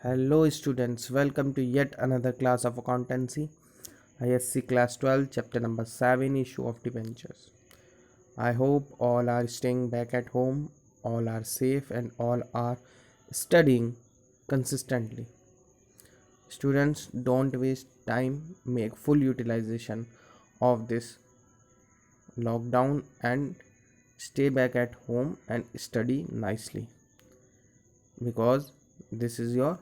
Hello students, welcome to yet another class of accountancy, ISC class 12, chapter number 7, issue of debentures. I hope all are staying back at home, all are safe and all are studying consistently. Students, don't waste time, make full utilization of this lockdown and stay back at home and study nicely because this is your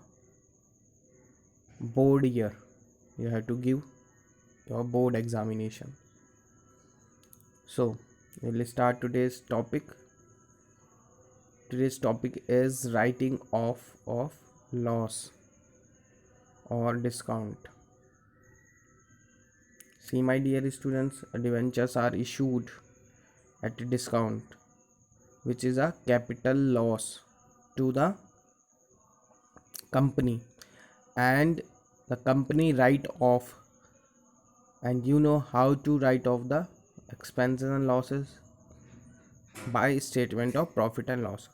board year. You have to give your board examination. So we'll start today's topic. Today's topic is writing off of loss or discount. See my dear students, debentures are issued at a discount, which is a capital loss to the company, and the company write off. And you know how to write off the expenses and losses by statement of profit and loss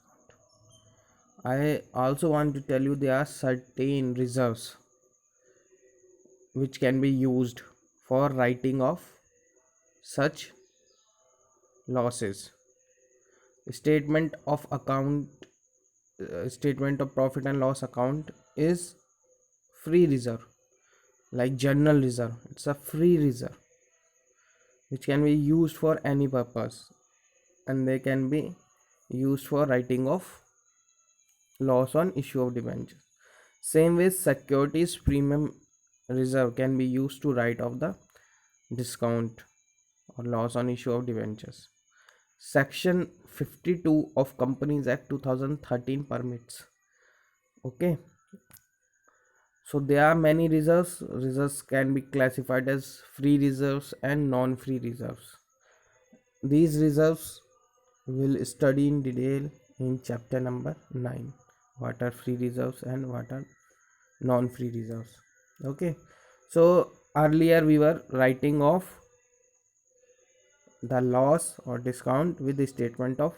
account. I also want to tell you there are certain reserves which can be used for writing off such losses. Statement of account, statement of profit and loss account is free reserve, like general reserve. It's a free reserve which can be used for any purpose, and they can be used for writing off loss on issue of debentures. Same way, securities premium reserve can be used to write off the discount or loss on issue of debentures. Section 52 of Companies Act 2013 permits. Okay, so there are many reserves. Reserves can be classified as free reserves and non-free reserves. These reserves will study in detail in chapter number 9. What are free reserves and what are non-free reserves? Okay, so earlier we were writing off the loss or discount with the statement of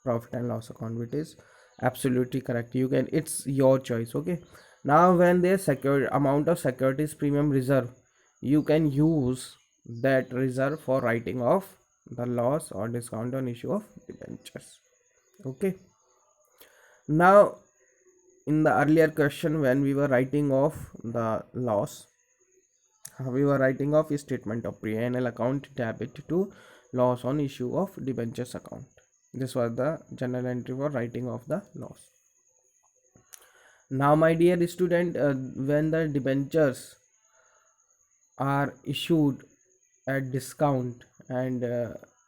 profit and loss account, which is absolutely correct. You can, it's your choice. Okay, now when there's secure amount of securities premium reserve, you can use that reserve for writing off the loss or discount on issue of debentures. Okay, now in the earlier question, when we were writing off the loss, we were writing off a statement of P&L account debit to loss on issue of debentures account. This was the general entry for writing off the loss. Now my dear student, when the debentures are issued at discount and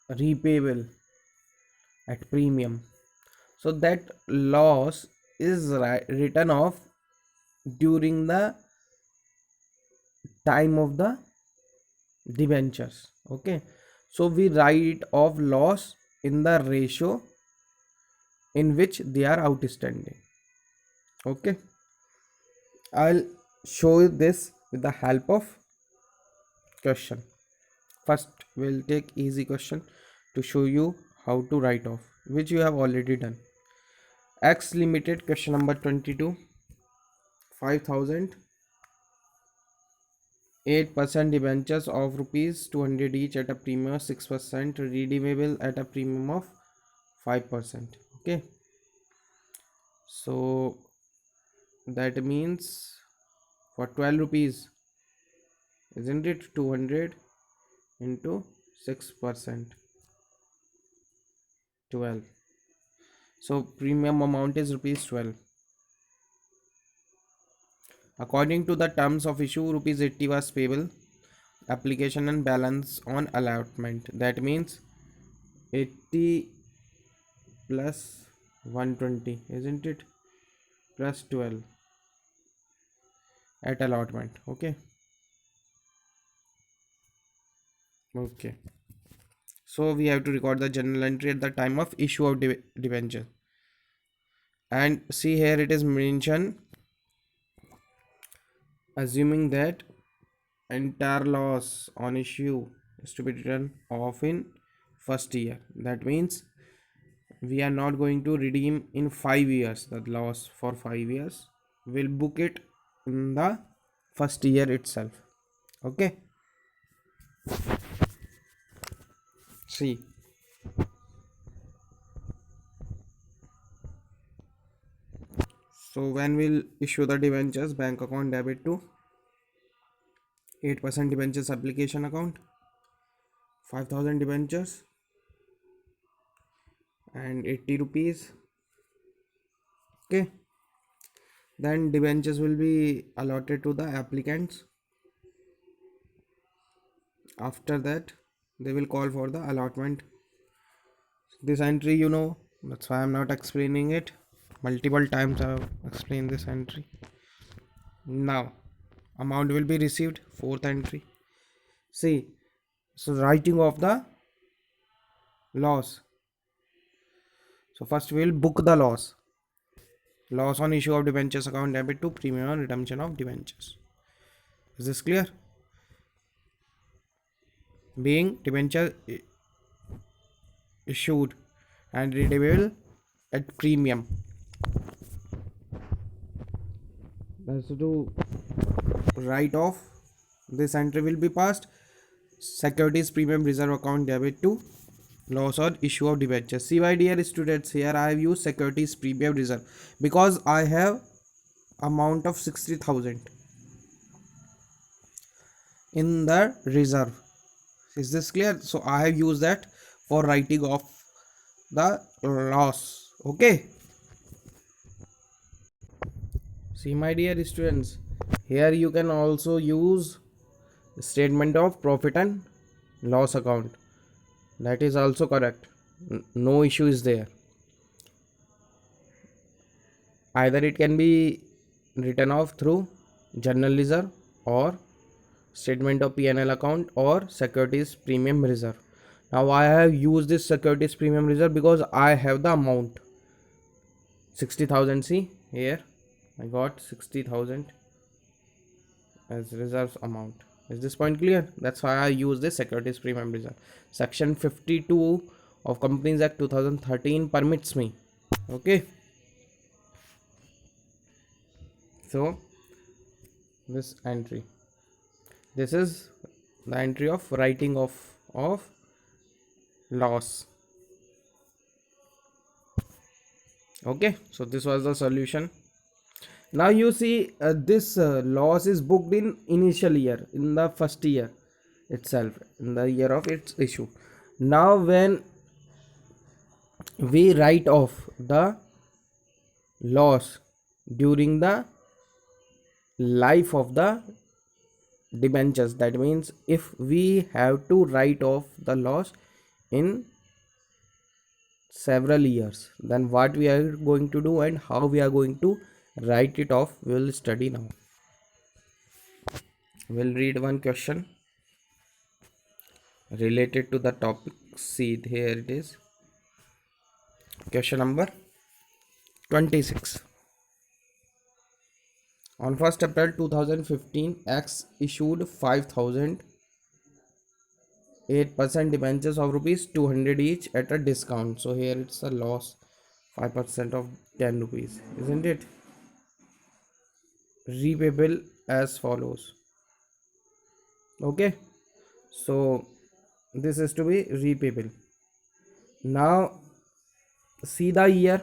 repayable at premium, so that loss is written off during the time of the debentures. Okay, so we write off loss in the ratio in which they are outstanding. Okay, I'll show you this with the help of question. First we'll take easy question to show you how to write off, which you have already done. X Limited, question number 22. 5,000 8% debentures of rupees 200 each at a premium of 6%, redeemable at a premium of 5%. Okay, so that means for 12 rupees, isn't it? 200 into 6%, 12. So premium amount is rupees 12. According to the terms of issue, rupees 80 was payable, application and balance on allotment. That means 80 plus 120, isn't it? Plus 12 at allotment. Okay, okay, so we have to record the journal entry at the time of issue of debenture. And see here it is mentioned, assuming that entire loss on issue is to be written off in first year. That means we are not going to redeem in 5 years, the loss for 5 years. will book it in the first year itself. Okay, see, so when we'll issue the debentures, bank account debit to 8% debentures application account, 5000 debentures and 80 rupees. Okay, then debentures will be allotted to the applicants. After that they will call for the allotment. This entry, you know, that's why I'm not explaining it. Multiple times I've explained this entry. Now amount will be received, fourth entry. See, so writing of the loss. So first we will book the loss. Loss on issue of debentures account debit to premium on redemption of debentures. Is this clear? Being debenture issued and redeemable at premium. That's to write off. This entry will be passed. Securities premium reserve account debit to loss or issue of debentures. See, my dear students, here I have used securities premium reserve because I have amount of 60,000 in the reserve. Is this clear? So I have used that for writing off the loss. Okay, see, my dear students, here you can also use statement of profit and loss account. That is also correct. No issue is there. Either it can be written off through general reserve or statement of P&L account or securities premium reserve. Now I have used this securities premium reserve because I have the amount 60,000. See here, I got 60,000 as reserves amount. Is this point clear? That's why I use this securities premium reserve. Section 52 of Companies Act 2013 permits me. Okay, so this entry, this is the entry of writing off of loss. Okay, so this was the solution. Now you see, this loss is booked in initial year, in the first year itself, in the year of its issue. Now when we write off the loss during the life of the debentures, that means if we have to write off the loss in several years, then what we are going to do and how we are going to write it off, we will study now. We'll read one question related to the topic. See, here it is. Question number 26. On 1st April 2015, X issued 5,000 8% debentures of rupees 200 each at a discount. So here it's a loss, 5% of 10 rupees, isn't it? Repayable as follows. Okay, so this is to be repayable. Now see the year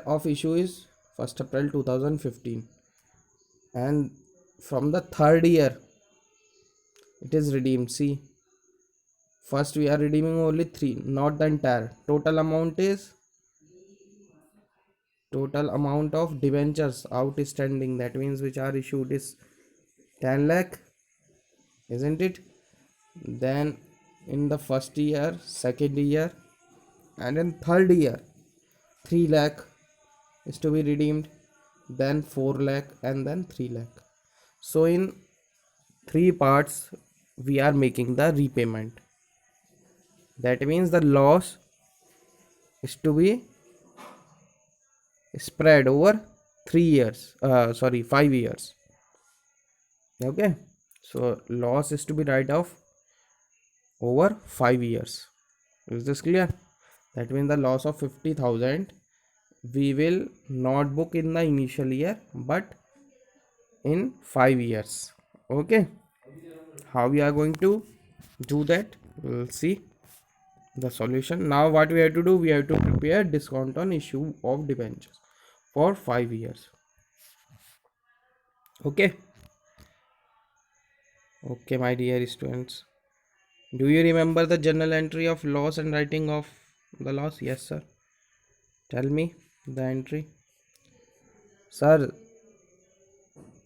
of issue is 1st April 2015, and from the third year it is redeemed. See, first we are redeeming only 3, not the entire. Total amount of debentures outstanding, that means which are issued, is 10 lakh, isn't it? Then in the first year, second year, and in third year 3 lakh is to be redeemed, then 4 lakh, and then 3 lakh. So in 3 parts we are making the repayment. That means the loss is to be spread over 3 years, 5 years. Okay, so loss is to be write off over 5 years. Is this clear? That means the loss of 50,000 we will not book in the initial year but in 5 years. Okay, how we are going to do that, we'll see the solution. Now what we have to do, we have to prepare discount on issue of debentures for 5 years. Okay, okay my dear students, do you remember the journal entry of loss and writing of the loss? Yes sir, tell me the entry. Sir,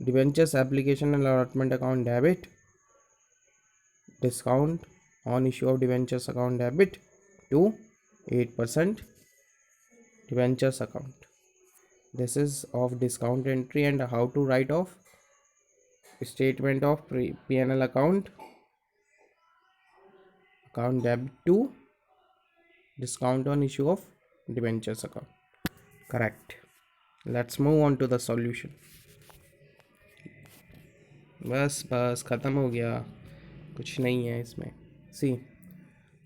debentures application and allotment account debit, discount on issue of debentures account debit to 8% debentures account. This is of discount entry. And how to write off statement of P&L account debit to discount on issue of debentures account. Correct. Let's move on to the solution. बस ख़त्म हो गया, कुछ नहीं है इसमें. See,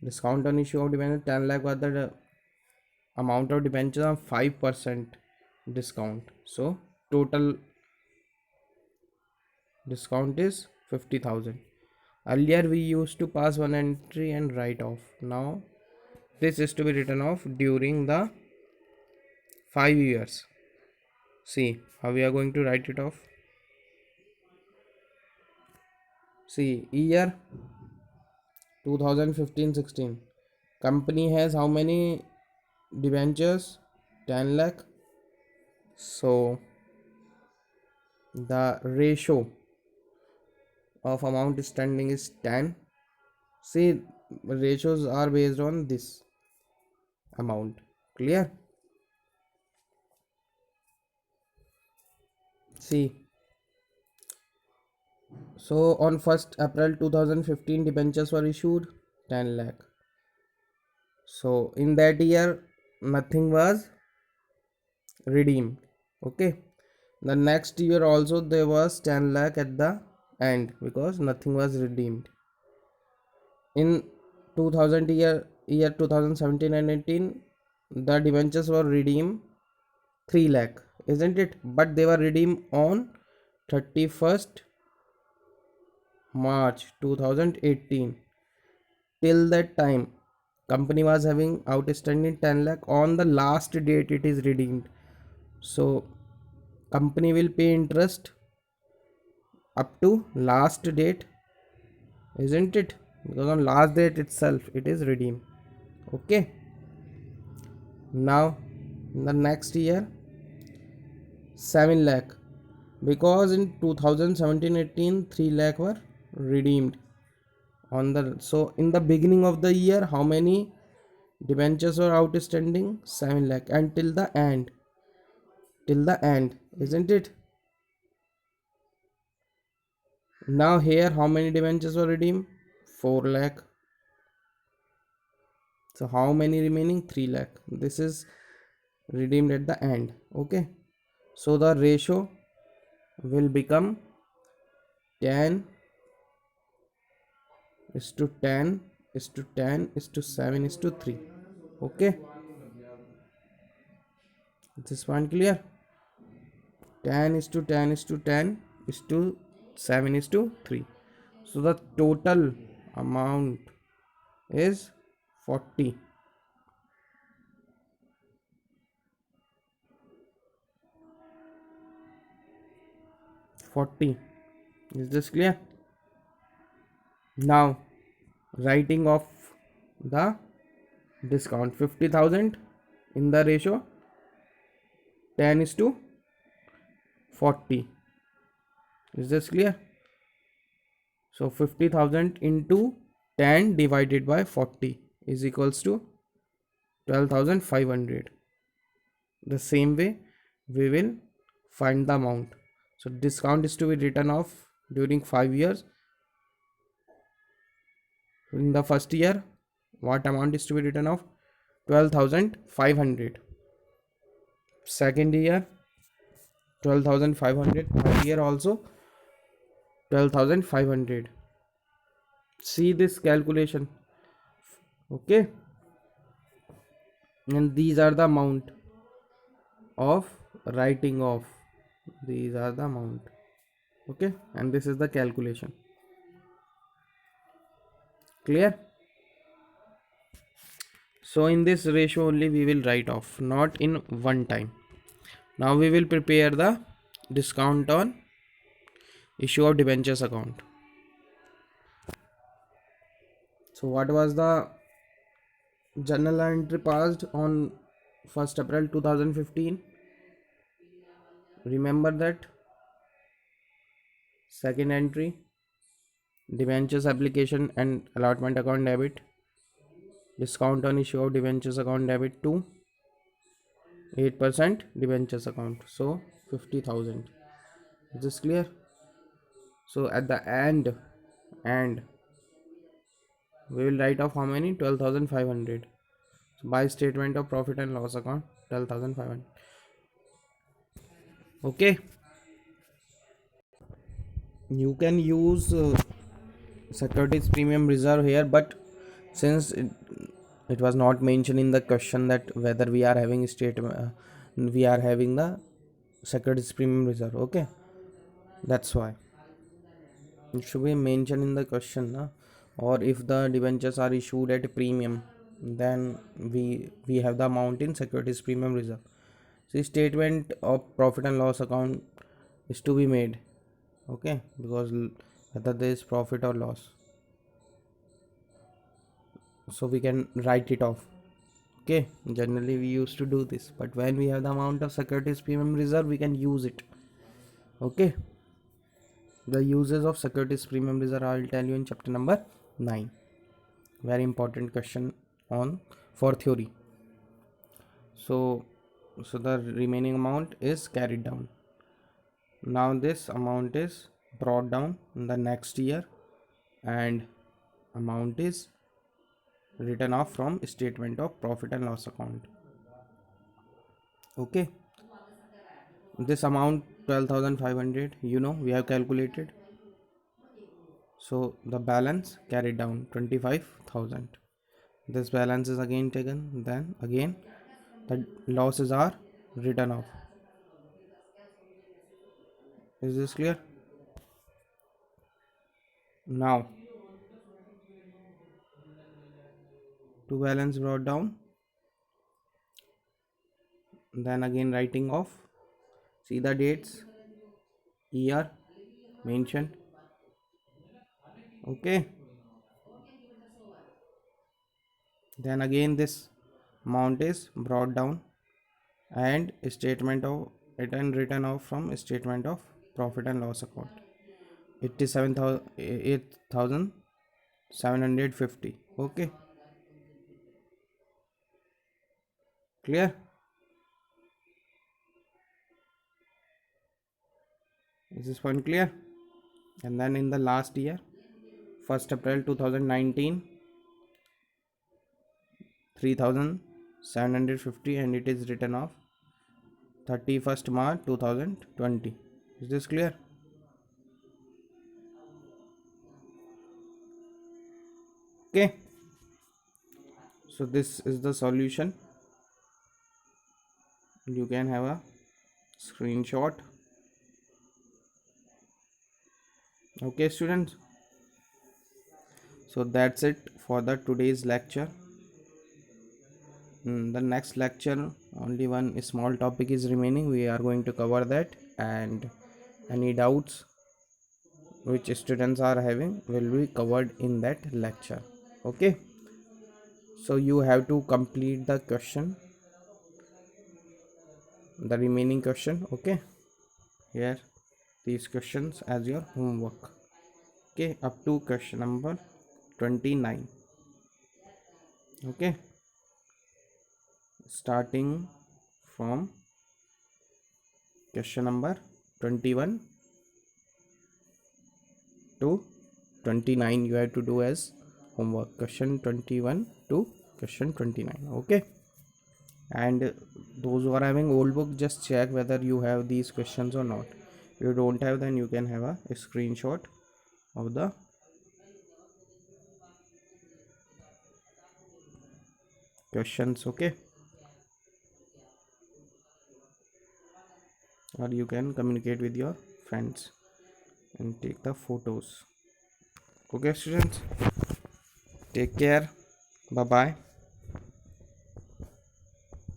discount on issue of debenture 10 lakh was the amount of debentures on 5% discount. So total discount is 50,000. Earlier we used to pass one entry and write off. Now this is to be written off during the 5 years. See how we are going to write it off. See, year 2015-16, company has how many debentures? 10 lakh. So the ratio of amount standing is 10. See, ratios are based on this amount. Clear? See, so on 1st April 2015 debentures were issued 10 lakh. So in that year nothing was redeemed. Okay, the next year also there was 10 lakh at the end because nothing was redeemed. In 2000 year 2017 and 18 the debentures were redeemed 3 lakh, isn't it? But they were redeemed on 31st March 2018. Till that time company was having outstanding 10 lakh. On the last date it is redeemed, so company will pay interest up to last date, isn't it? Because on last date itself it is redeemed. Okay, now in the next year 7 lakh, because in 2017-18 3 lakh were redeemed on the. So in the beginning of the year how many debentures were outstanding? 7 lakh. And till the end, isn't it? Now here how many debentures were redeemed? 4 lakh. So how many remaining? 3 lakh. This is redeemed at the end. Okay, so the ratio will become 10 is to 10 is to 10 is to 7 is to 3. Okay, this one clear? 10 is to 10 is to 10 is to 7 is to 3. So the total amount is 40. 40. Is this clear? Now writing off the discount 50,000 in the ratio 10 is to 40. Is this clear? So 50,000 into 10 divided by 40 is equals to 12,500. The same way we will find the amount. So discount is to be written off during 5 years. In the first year what amount is to be written off? 12,500. Second year 12,500. Third year also 12,500. See this calculation. Okay, and these are the amount. of writing off. These are the amount. Okay, and this is the calculation. Clear? So in this ratio only we will write off, not in one time. Now we will prepare the discount on issue of debentures account. So what was the journal entry passed on 1st April 2015? Remember that. Second entry, debentures application and allotment account debit. Discount on issue of debentures account debit to 8% debentures account. So 50,000. Is this clear? So at the end we will write off how many? 12,500. So by statement of profit and loss account, 12,500. Okay. You can use securities premium reserve here, but since it was not mentioned in the question that whether we are having we are having the securities premium reserve. Okay, that's why it should be mentioned in the question, na? Or if the debentures are issued at premium, then we have the amount in securities premium reserve. See, statement of profit and loss account is to be made. Okay, because whether there is profit or loss, so we can write it off. Okay, generally we used to do this, but when we have the amount of securities premium reserve, we can use it. Okay, the uses of securities premium reserve I will tell you in chapter number 9. Very important question on for theory. So the remaining amount is carried down. Now this amount is brought down in the next year, and amount is written off from statement of profit and loss account. Okay, this amount 12,500, we have calculated. So the balance carried down 25,000. This balance is again taken, then again the losses are written off. Is this clear? Now to balance brought down, then again writing off. See the dates, year mentioned. Okay, then again this amount is brought down and statement of it and written off from statement of profit and loss account. 8,750. Okay, clear? Is this point clear? And then in the last year, 1st April 2019, 3,750, and it is written off 31st March 2020. Is this clear? Okay, so this is the solution. You can have a screenshot. Okay, students, so that's it for the today's lecture. The next lecture, only one small topic is remaining. We are going to cover that, and any doubts which students are having will be covered in that lecture. Okay, so you have to complete the question, the remaining question. Okay, here these questions as your homework. Okay, up to question number 29. Okay, starting from question number 21 to 29 you have to do as homework. Question 21 to question 29. Okay, and those who are having old book, just check whether you have these questions or not. If you don't have, then you can have a screenshot of the questions. Okay, or you can communicate with your friends and take the photos. Okay students, take care, bye bye.